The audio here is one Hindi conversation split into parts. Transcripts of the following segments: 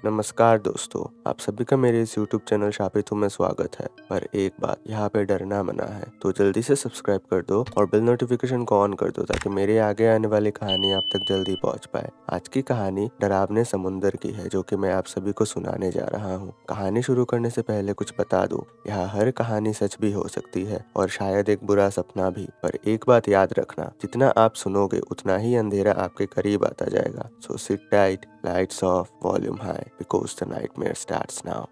नमस्कार दोस्तों, आप सभी का मेरे इस YouTube चैनल शापितू में स्वागत है। पर एक बात, यहाँ पे डरना मना है, तो जल्दी से सब्सक्राइब कर दो और बेल नोटिफिकेशन को ऑन कर दो ताकि मेरे आगे आने वाली कहानी आप तक जल्दी पहुँच पाए। आज की कहानी डरावने समुंदर की है, जो कि मैं आप सभी को सुनाने जा रहा हूँ। कहानी शुरू करने से पहले कुछ बता दूं, यहाँ हर कहानी सच भी हो सकती है और शायद एक बुरा सपना भी। पर एक बात याद रखना, जितना आप सुनोगे उतना ही अंधेरा आपके करीब आता जाएगा। So sit tight, lights off, volume high, because the nightmare starts now.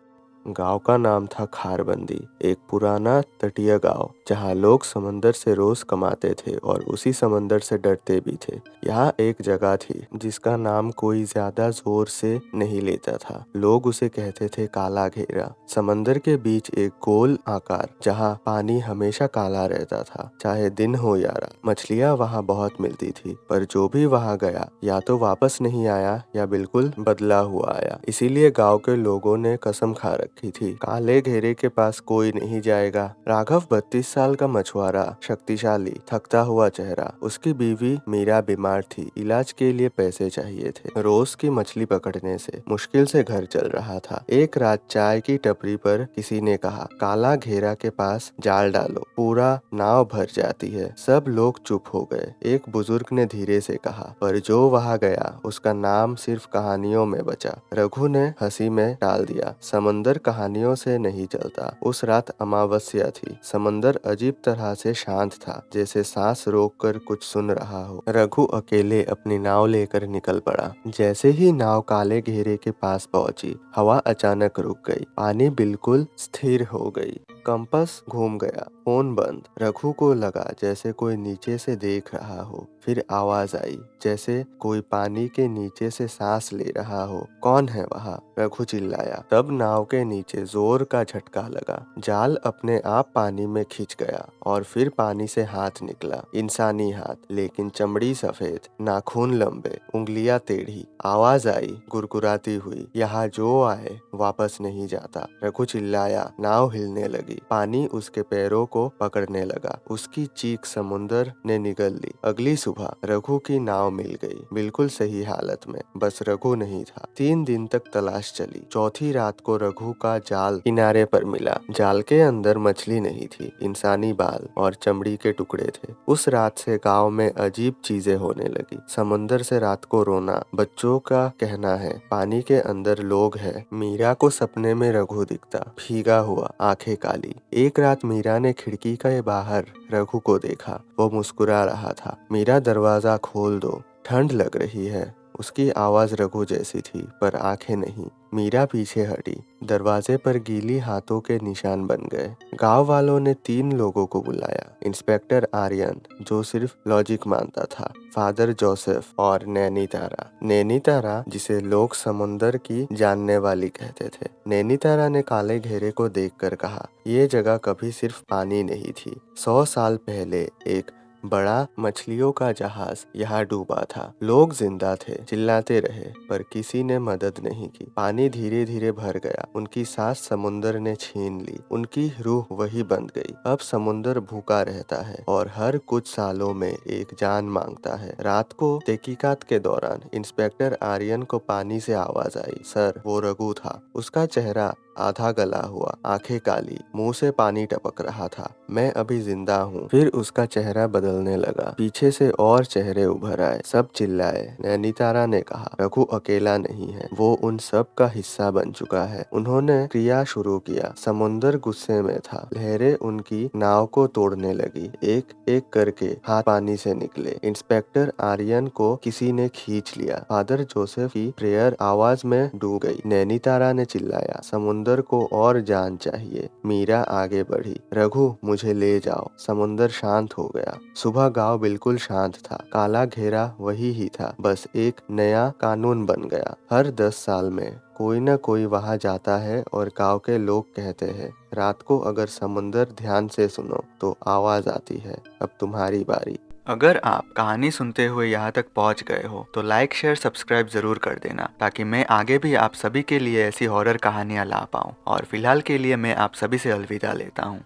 गांव का नाम था खारबंदी, एक पुराना तटीय गांव जहां लोग समंदर से रोज कमाते थे और उसी समंदर से डरते भी थे। यहाँ एक जगह थी जिसका नाम कोई ज्यादा जोर से नहीं लेता था। लोग उसे कहते थे काला घेरा। समंदर के बीच एक गोल आकार जहाँ पानी हमेशा काला रहता था, चाहे दिन हो या रात। मछलियाँ वहाँ बहुत मिलती थी, पर जो भी वहाँ गया या तो वापस नहीं आया या बिल्कुल बदला हुआ आया। इसीलिए गांव के लोगों ने कसम खा रखी थी, काले घेरे के पास कोई नहीं जाएगा। राघव 32 साल का मछुआरा, शक्तिशाली, थकता हुआ चेहरा। उसकी बीवी मीरा बीमार थी, इलाज के लिए पैसे चाहिए थे। रोज की मछली पकड़ने से मुश्किल से घर चल रहा था। एक रात चाय की टपरी पर किसी ने कहा, काला घेरा के पास जाल डालो, पूरा नाव भर जाती है। सब लोग चुप हो गए। एक बुजुर्ग ने धीरे से कहा, पर जो वहां गया उसका नाम सिर्फ कहानियों में बचा। रघु ने हंसी में टाल दिया, समंदर कहानियों से नहीं चलता। उस रात अमावस्या थी। समंदर अजीब तरह से शांत था, जैसे सांस रोककर कुछ सुन रहा हो। रघु अकेले अपनी नाव लेकर निकल पड़ा। जैसे ही नाव काले घेरे के पास पहुंची, हवा अचानक रुक गई। पानी बिल्कुल स्थिर हो गई। कंपास घूम गया, फोन बंद। रघु को लगा जैसे कोई नीचे से देख रहा हो। फिर आवाज आई, जैसे कोई पानी के नीचे से सांस ले रहा हो। कौन है वहाँ? रघु चिल्लाया। तब नाव के नीचे जोर का झटका लगा। जाल अपने आप पानी में खिंच गया और फिर पानी से हाथ निकला। इंसानी हाथ, लेकिन चमड़ी सफेद, नाखून लंबे, उंगलियां टेढ़ी। आवाज आई गुरगुराती हुई, यहाँ जो आए वापस नहीं जाता। रघु चिल्लाया। नाव हिलने लगी। पानी उसके पैरों को पकड़ने लगा। उसकी चीख समुंदर ने निगल ली। अगली सुबह रघु की नाव मिल गई, बिल्कुल सही हालत में। बस रघु नहीं था। 3 दिन तक तलाश चली। चौथी रात को रघु का जाल किनारे पर मिला। जाल के अंदर मछली नहीं थी, इंसानी बाल और चमड़ी के टुकड़े थे। उस रात से गांव में अजीब चीजें होने लगी। समुंदर से रात को रोना, बच्चों का कहना है पानी के अंदर लोग हैं। मीरा को सपने में रघु दिखता, भीगा हुआ, आंखें काली। एक रात मीरा ने खिड़की के बाहर रघु को देखा। वो मुस्कुरा रहा था। मीरा, दरवाजा खोल दो, ठंड लग रही है। उसकी आवाज रघु जैसी थी, पर आंखें नहीं। मीरा पीछे हटी। दरवाजे पर गीली हाथों के निशान बन गए। गांव वालों ने 3 लोगों को बुलाया। इंस्पेक्टर आर्यन, जो सिर्फ लॉजिक मानता था, फादर जोसेफ और नैनी तारा। नैनी तारा, जिसे लोग समुंदर की जानने वाली कहते थे। नैनी तारा ने काले घेरे को देखकर कहा, ये जगह कभी सिर्फ पानी नहीं थी। 100 साल पहले एक बड़ा मछलियों का जहाज यहाँ डूबा था। लोग जिंदा थे, चिल्लाते रहे, पर किसी ने मदद नहीं की। पानी धीरे धीरे भर गया। उनकी सांस समुंदर ने छीन ली। उनकी रूह वही बंध गई। अब समुंदर भूखा रहता है और हर कुछ सालों में एक जान मांगता है। रात को तहकीकात के दौरान इंस्पेक्टर आर्यन को पानी से आवाज आई। सर, वो रघु था। उसका चेहरा आधा गला हुआ, आंखें काली, मुंह से पानी टपक रहा था। मैं अभी जिंदा हूँ। फिर उसका चेहरा बदलने लगा। पीछे से और चेहरे उभर आए। सब चिल्लाए। नैनीतारा ने कहा, रघु अकेला नहीं है, वो उन सब का हिस्सा बन चुका है। उन्होंने क्रिया शुरू किया। समुंदर गुस्से में था। लहरें उनकी नाव को तोड़ने लगी। एक एक करके हाथ पानी से निकले। इंस्पेक्टर आर्यन को किसी ने खींच लिया। फादर जोसेफ की प्रेयर आवाज में डूब गई। नैनीतारा ने चिल्लाया, समुंदर को और जान चाहिए। मीरा आगे बढ़ी। रघु, मुझे ले जाओ। समुंदर शांत हो गया। सुबह गांव बिल्कुल शांत था। काला घेरा वही ही था, बस एक नया कानून बन गया। हर 10 साल में कोई न कोई वहां जाता है और गांव के लोग कहते हैं, रात को अगर समुंदर ध्यान से सुनो तो आवाज आती है, अब तुम्हारी बारी। अगर आप कहानी सुनते हुए यहाँ तक पहुँच गए हो तो लाइक शेयर सब्सक्राइब जरूर कर देना, ताकि मैं आगे भी आप सभी के लिए ऐसी हॉरर कहानियाँ ला पाऊँ। और फिलहाल के लिए मैं आप सभी से अलविदा लेता हूँ।